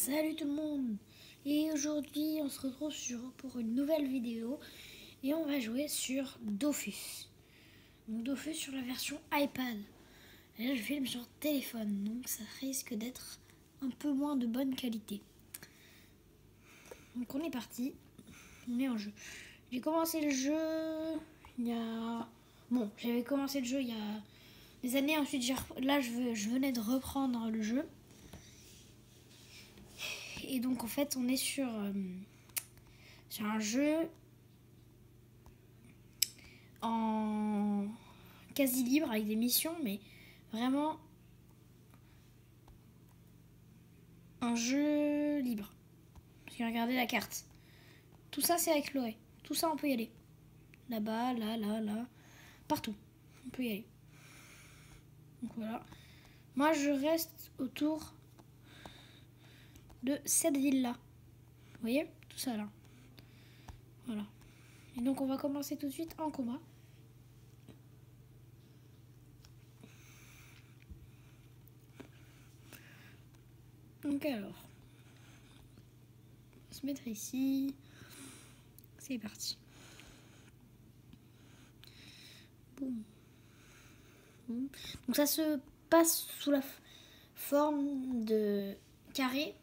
Salut tout le monde. Et aujourd'hui on se retrouve pour une nouvelle vidéo et on va jouer sur Dofus. Donc Dofus sur la version iPad. Et là je filme sur téléphone, donc ça risque d'être un peu moins de bonne qualité. Donc on est parti, on est en jeu. J'ai commencé le jeu il y a... Bon, j'avais commencé le jeu il y a des années, ensuite là je venais de reprendre le jeu. Et donc en fait on est sur un jeu en quasi libre avec des missions, mais vraiment un jeu libre. Parce que regardez la carte. Tout ça c'est à explorer. Tout ça on peut y aller. Là-bas, là, partout. On peut y aller. Donc voilà. Moi je reste autour de cette ville-là. Vous voyez? Tout ça là. Voilà. Et donc on va commencer tout de suite en combat. Donc alors, on va se mettre ici. C'est parti. Boum. Boum. Donc ça se passe sous la forme de carré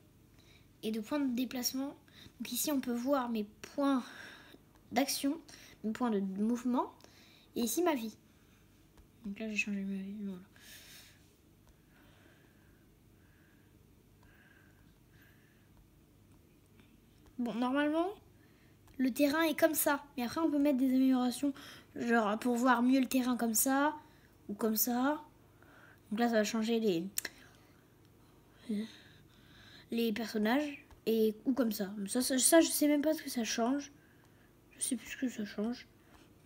et de points de déplacement. Donc ici on peut voir mes points d'action, mes points de mouvement, et ici ma vie. Donc là j'ai changé ma vie. Voilà. Bon, normalement le terrain est comme ça, mais après on peut mettre des améliorations, genre pour voir mieux le terrain comme ça ou comme ça. Donc là ça va changer les personnages ou comme ça. Ça je sais même pas ce que ça change. Je sais plus ce que ça change.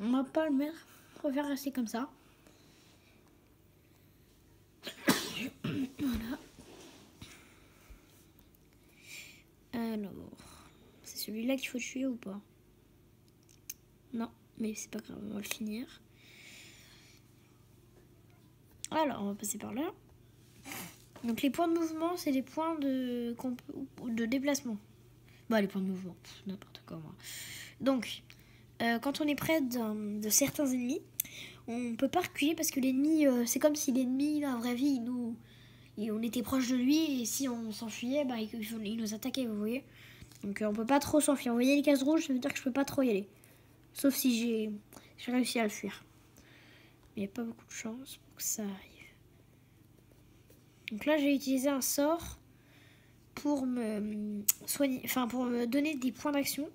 On va pas le mettre. On va faire rester comme ça. Voilà. Alors, c'est celui-là qu'il faut tuer ou pas? Non, mais c'est pas grave, on va le finir. Alors, on va passer par là. Donc les points de mouvement, c'est les points de déplacement. Bah les points de mouvement, n'importe quoi moi. Donc, quand on est près de certains ennemis, on peut pas reculer parce que l'ennemi, c'est comme si l'ennemi, dans la vraie vie, on était proche de lui et si on s'enfuyait, bah, il nous attaquait, vous voyez. Donc on peut pas trop s'enfuir. Vous voyez les cases rouges, ça veut dire que je peux pas trop y aller. Sauf si j'ai réussi à le fuir. Mais il n'y a pas beaucoup de chance pour que ça arrive. Donc là, j'ai utilisé un sort pour me soigner, enfin pour me donner des points d'action.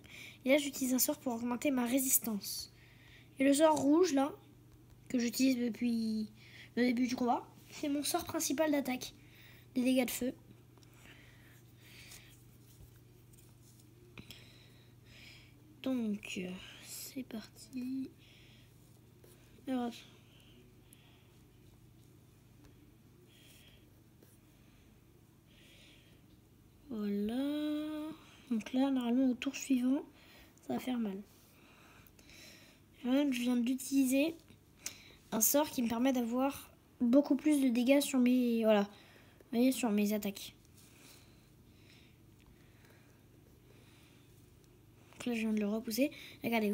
Et là, j'utilise un sort pour augmenter ma résistance. Et le sort rouge, là, que j'utilise depuis le début du combat, c'est mon sort principal d'attaque. Des dégâts de feu. Donc, c'est parti. Alors, voilà. Donc là, normalement, au tour suivant, ça va faire mal. Je viens d'utiliser un sort qui me permet d'avoir beaucoup plus de dégâts sur mes... Voilà. Vous voyez, sur mes attaques. Donc là, je viens de le repousser. Regardez,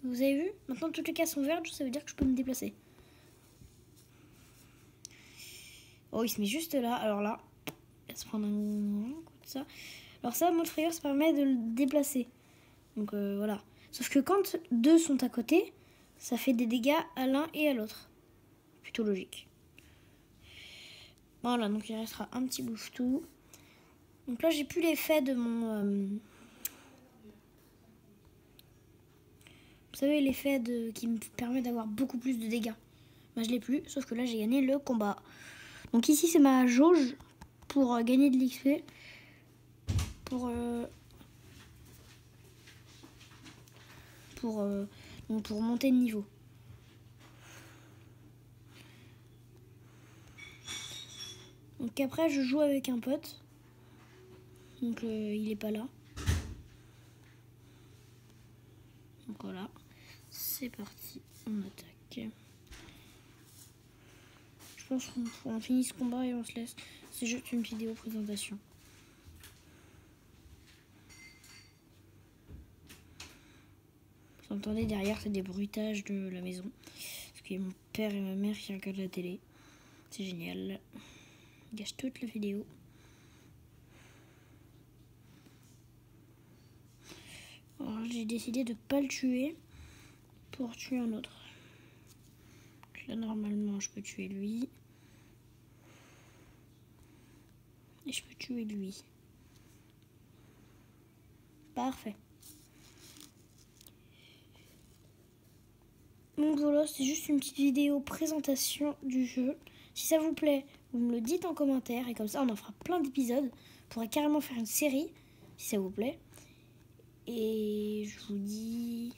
vous avez vu? Maintenant, toutes les cases sont vertes, ça veut dire que je peux me déplacer. Oh, il se met juste là. Alors là, il va se prendre un coup de ça. Alors ça, mon trigger, ça permet de le déplacer. Donc voilà. Sauf que quand deux sont à côté, ça fait des dégâts à l'un et à l'autre. Plutôt logique. Voilà, donc il restera un petit bouche-tout. Donc là, j'ai plus l'effet de mon... Vous savez, l'effet qui me permet d'avoir beaucoup plus de dégâts. Bah, je l'ai plus, sauf que là, j'ai gagné le combat. Donc ici, c'est ma jauge pour gagner de l'XP. Pour monter de niveau. Donc après, je joue avec un pote. Donc il est pas là. Donc voilà, c'est parti, on attaque. Je pense qu'on finit ce combat et on se laisse. C'est juste une vidéo présentation. Vous entendez derrière, c'est des bruitages de la maison. Parce qu'il y a mon père et ma mère qui regardent la télé. C'est génial. Ils gâchent toute la vidéo. Alors, j'ai décidé de ne pas le tuer pour tuer un autre. Donc là, normalement, je peux tuer lui. Et je peux tuer lui. Parfait. Donc voilà, c'est juste une petite vidéo présentation du jeu. Si ça vous plaît, vous me le dites en commentaire. Et comme ça, on en fera plein d'épisodes. On pourrait carrément faire une série, si ça vous plaît. Et je vous dis